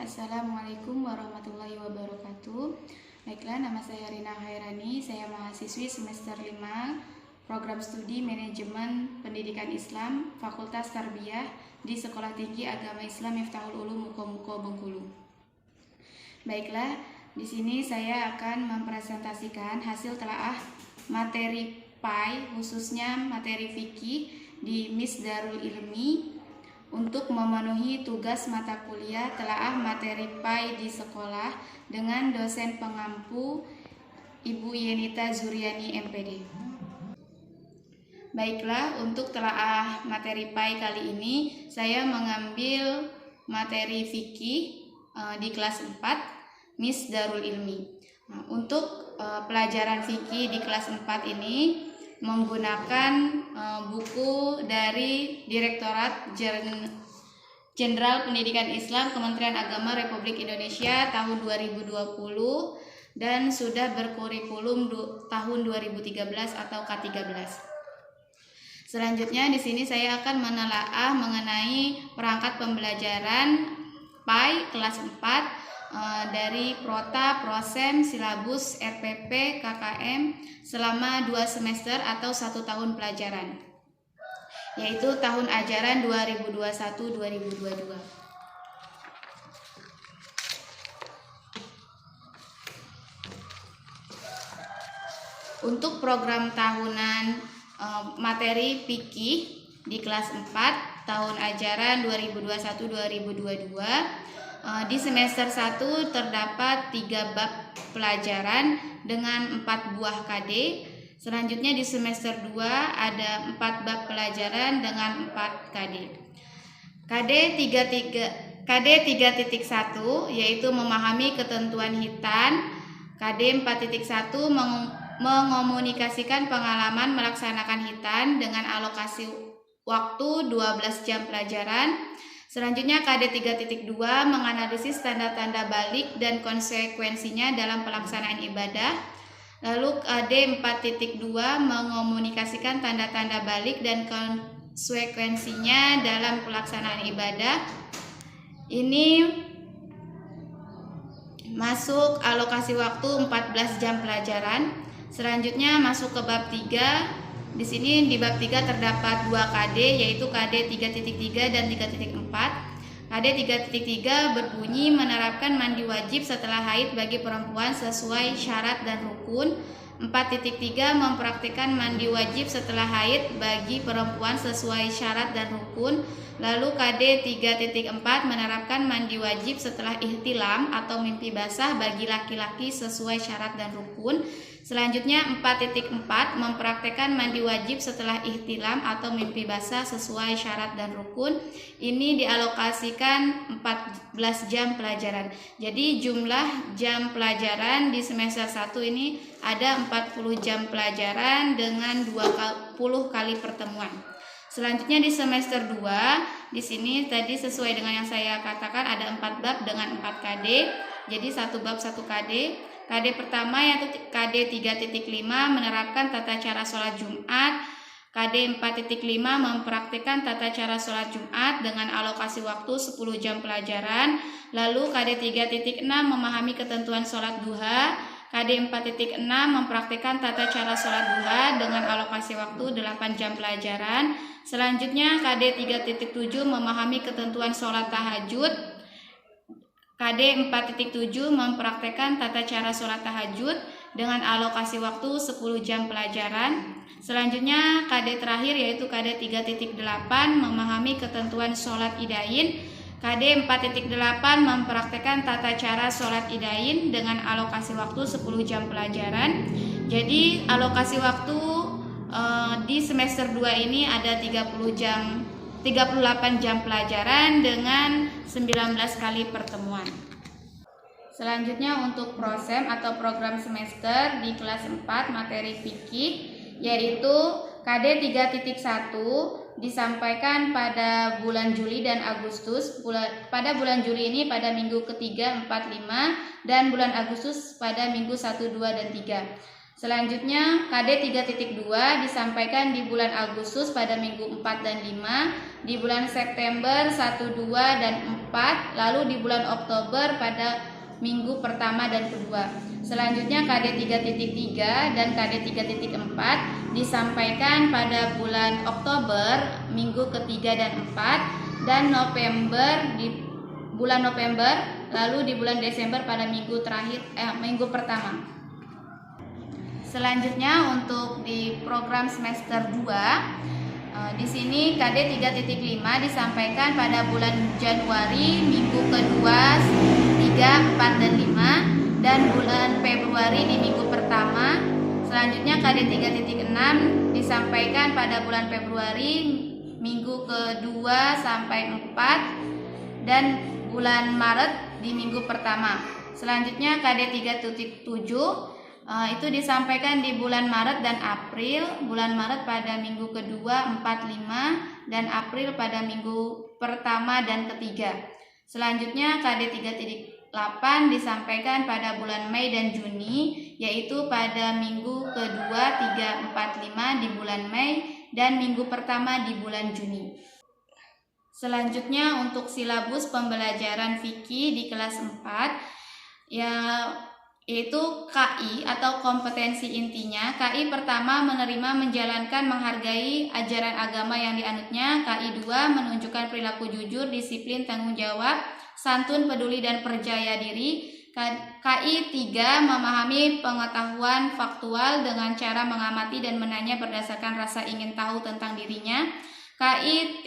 Assalamualaikum warahmatullahi wabarakatuh. Baiklah, nama saya Rina Khairani. Saya mahasiswi semester 5 Program Studi Manajemen Pendidikan Islam Fakultas Tarbiyah di Sekolah Tinggi Agama Islam Miftahul Ulum Muko Bengkulu. Baiklah, di sini saya akan mempresentasikan hasil telaah materi PAI, khususnya materi fikih di Miss Darul Ilmi untuk memenuhi tugas mata kuliah telaah materi PAI di sekolah dengan dosen pengampu Ibu Yenita Zuriani MPD. Baiklah, untuk telaah materi PAI kali ini saya mengambil materi fikih di kelas 4 Miss Darul Ilmi. Untuk pelajaran fikih di kelas 4 ini menggunakan buku dari Direktorat Jenderal Pendidikan Islam Kementerian Agama Republik Indonesia tahun 2020 dan sudah berkurikulum tahun 2013 atau K13. Selanjutnya di sini saya akan menelaah mengenai perangkat pembelajaran PAI kelas 4 dari Prota, Prosem, Silabus, RPP, KKM selama 2 semester atau 1 tahun pelajaran, yaitu tahun ajaran 2021-2022. Untuk program tahunan materi fikih di kelas 4 tahun ajaran 2021-2022, di semester 1 terdapat 3 bab pelajaran dengan 4 buah KD. Selanjutnya di semester 2 ada 4 bab pelajaran dengan 4 KD. KD 3.1 yaitu memahami ketentuan hitan. KD 4.1 mengomunikasikan pengalaman melaksanakan hitan dengan alokasi waktu 12 jam pelajaran. Selanjutnya KD 3.2 menganalisis tanda-tanda balik dan konsekuensinya dalam pelaksanaan ibadah. Lalu KD 4.2 mengomunikasikan tanda-tanda balik dan konsekuensinya dalam pelaksanaan ibadah. Ini masuk alokasi waktu 14 jam pelajaran. Selanjutnya masuk ke bab 3. Di sini di bab 3 terdapat 2 KD, yaitu KD 3.3 dan 3.4. KD 3.3 berbunyi menerapkan mandi wajib setelah haid bagi perempuan sesuai syarat dan rukun. 4.3 mempraktikkan mandi wajib setelah haid bagi perempuan sesuai syarat dan rukun. Lalu KD 3.4 menerapkan mandi wajib setelah ihtilam atau mimpi basah bagi laki-laki sesuai syarat dan rukun. Selanjutnya 4.4 mempraktekkan mandi wajib setelah ihtilam atau mimpi basah sesuai syarat dan rukun. Ini dialokasikan 14 jam pelajaran. Jadi jumlah jam pelajaran di semester 1 ini ada 40 jam pelajaran dengan 20 kali pertemuan. Selanjutnya di semester 2, di sini tadi sesuai dengan yang saya katakan ada 4 bab dengan 4 KD. Jadi 1 bab 1 KD. KD pertama yaitu KD 3.5 menerapkan tata cara sholat Jumat. KD 4.5 mempraktikkan tata cara sholat Jumat dengan alokasi waktu 10 jam pelajaran. Lalu KD 3.6 memahami ketentuan sholat duha. KD 4.6 mempraktikkan tata cara sholat duha dengan alokasi waktu 8 jam pelajaran. Selanjutnya KD 3.7 memahami ketentuan sholat tahajud. KD 4.7 mempraktekkan tata cara sholat tahajud dengan alokasi waktu 10 jam pelajaran. Selanjutnya KD terakhir yaitu KD 3.8 memahami ketentuan sholat idain. KD 4.8 mempraktekkan tata cara sholat idain dengan alokasi waktu 10 jam pelajaran. Jadi alokasi waktu di semester 2 ini ada 38 jam pelajaran dengan 19 kali pertemuan. Selanjutnya untuk prosem atau program semester di kelas 4 materi fikih yaitu KD 3.1 disampaikan pada bulan Juli dan Agustus. Pada bulan Juli ini pada minggu ketiga, 4, 5 dan bulan Agustus pada minggu 1, 2 dan 3. Selanjutnya KD 3.2 disampaikan di bulan Agustus pada minggu 4 dan 5, di bulan September 1, 2, dan 4, lalu di bulan Oktober pada minggu pertama dan kedua. Selanjutnya KD 3.3 dan KD 3.4 disampaikan pada bulan Oktober minggu ketiga dan 4, dan November di bulan November, lalu di bulan Desember pada minggu pertama. Selanjutnya untuk di program semester 2, di sini KD 3.5 disampaikan pada bulan Januari minggu kedua 3, 4, dan 5, dan bulan Februari di minggu pertama. Selanjutnya KD 3.6 disampaikan pada bulan Februari minggu kedua sampai 4, dan bulan Maret di minggu pertama. Selanjutnya KD 3.7 itu disampaikan di bulan Maret dan April. Bulan Maret pada minggu kedua 4, 5, dan April pada minggu pertama dan ketiga. Selanjutnya KD 3.8 disampaikan pada bulan Mei dan Juni, yaitu pada minggu kedua 3, 4, 5 di bulan Mei dan minggu pertama di bulan Juni. Selanjutnya untuk silabus pembelajaran fikih di kelas 4 yaitu KI atau kompetensi intinya. KI pertama menerima, menjalankan, menghargai ajaran agama yang dianutnya. KI 2 menunjukkan perilaku jujur, disiplin, tanggung jawab, santun, peduli, dan percaya diri. KI 3 memahami pengetahuan faktual dengan cara mengamati dan menanya berdasarkan rasa ingin tahu tentang dirinya. KI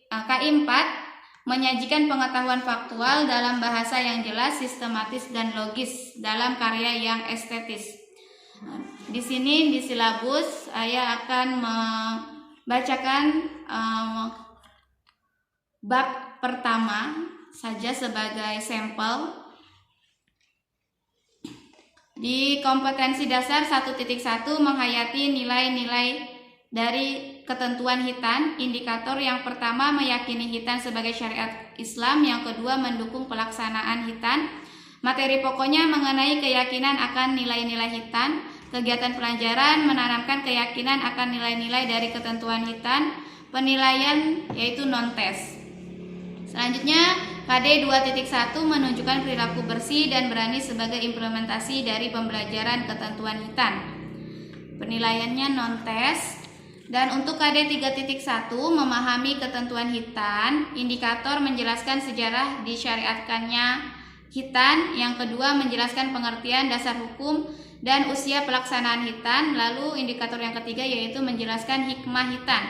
4 menyajikan pengetahuan faktual dalam bahasa yang jelas, sistematis, dan logis dalam karya yang estetis. Di sini di silabus saya akan membacakan bab pertama saja sebagai sampel. Di kompetensi dasar 1.1 menghayati nilai-nilai dari ketentuan Hitan. Indikator yang pertama meyakini Hitan sebagai syariat Islam, yang kedua mendukung pelaksanaan Hitan. Materi pokoknya mengenai keyakinan akan nilai-nilai Hitan. Kegiatan pelajaran menanamkan keyakinan akan nilai-nilai dari ketentuan Hitan. Penilaian yaitu non-tes. Selanjutnya KD 2.1 menunjukkan perilaku bersih dan berani sebagai implementasi dari pembelajaran ketentuan Hitan. Penilaiannya non-tes. Dan untuk KD 3.1 memahami ketentuan Hitan. Indikator menjelaskan sejarah disyariatkannya Hitan. Yang kedua menjelaskan pengertian dasar hukum dan usia pelaksanaan Hitan. Lalu indikator yang ketiga yaitu menjelaskan hikmah Hitan.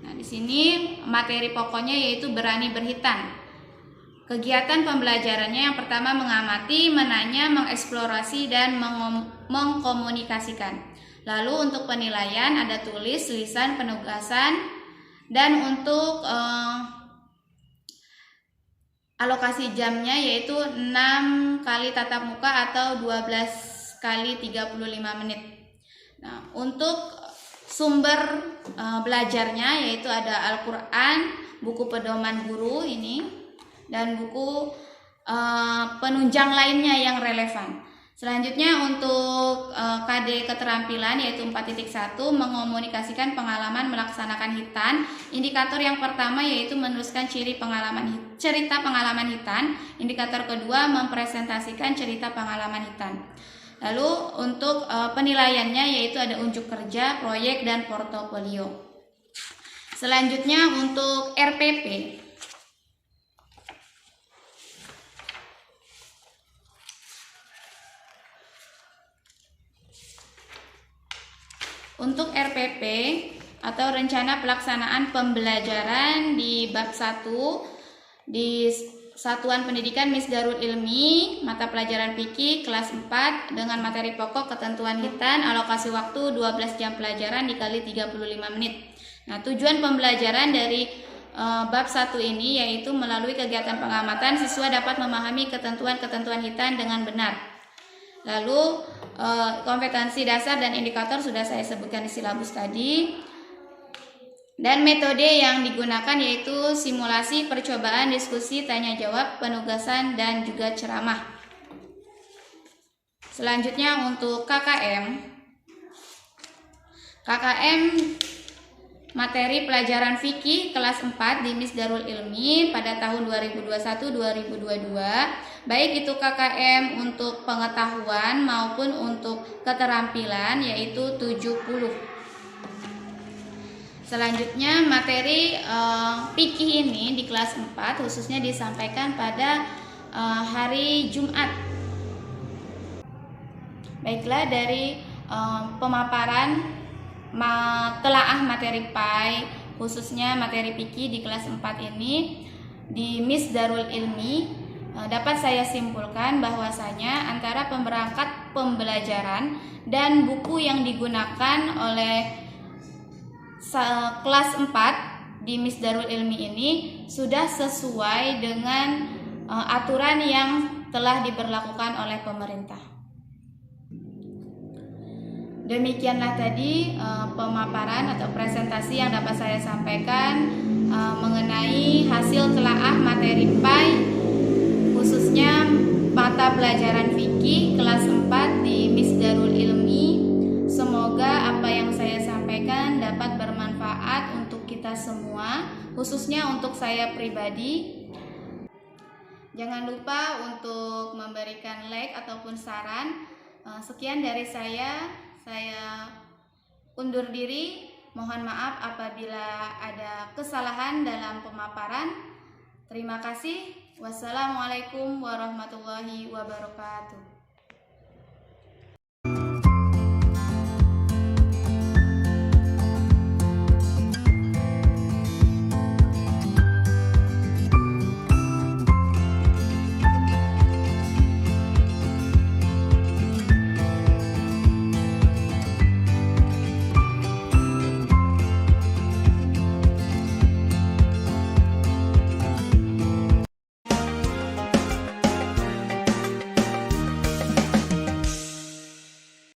Nah, di sini materi pokoknya yaitu berani berhitan. Kegiatan pembelajarannya yang pertama mengamati, menanya, mengeksplorasi, dan mengkomunikasikan. Lalu untuk penilaian ada tulis, lisan, penugasan, dan untuk alokasi jamnya yaitu 6 kali tatap muka atau 12 kali 35 menit. Nah, untuk sumber belajarnya yaitu ada Al-Quran, buku pedoman guru ini, dan buku penunjang lainnya yang relevan. Selanjutnya untuk KD keterampilan yaitu 4.1 mengomunikasikan pengalaman melaksanakan Hitan. Indikator yang pertama yaitu menuliskan cerita pengalaman Hitan. Indikator kedua mempresentasikan cerita pengalaman Hitan. Lalu untuk penilaiannya yaitu ada unjuk kerja, proyek, dan portofolio. Selanjutnya untuk RPP. Untuk RPP atau rencana pelaksanaan pembelajaran di bab 1 di Satuan Pendidikan Misdarul Ilmi, mata pelajaran fikih kelas 4 dengan materi pokok ketentuan Hitan, alokasi waktu 12 jam pelajaran dikali 35 menit. Nah, tujuan pembelajaran dari bab 1 ini yaitu melalui kegiatan pengamatan siswa dapat memahami ketentuan-ketentuan Hitan dengan benar. Lalu kompetensi dasar dan indikator sudah saya sebutkan di silabus tadi. Dan metode yang digunakan yaitu simulasi, percobaan, diskusi, tanya jawab, penugasan, dan juga ceramah. Selanjutnya untuk KKM materi pelajaran fikih kelas 4 di Miss Darul Ilmi pada tahun 2021-2022, baik itu KKM untuk pengetahuan maupun untuk keterampilan, yaitu 70. Selanjutnya materi fikih ini di kelas 4 khususnya disampaikan pada hari Jumat. Baiklah, dari pemaparan telaah materi PAI khususnya materi fikih di kelas 4 ini di Miss Darul Ilmi, dapat saya simpulkan bahwasanya antara pemberangkat pembelajaran dan buku yang digunakan oleh kelas 4 di Miss Darul Ilmi ini sudah sesuai dengan aturan yang telah diberlakukan oleh pemerintah. Demikianlah tadi pemaparan atau presentasi yang dapat saya sampaikan mengenai hasil telaah materi PAI khususnya mata pelajaran fikih kelas 4 di Miss Darul Ilmi. Semoga apa yang saya sampaikan dapat bermanfaat untuk kita semua, khususnya untuk saya pribadi. Jangan lupa untuk memberikan like ataupun saran. Sekian dari saya undur diri. Mohon maaf apabila ada kesalahan dalam pemaparan. Terima kasih. Wassalamualaikum warahmatullahi wabarakatuh.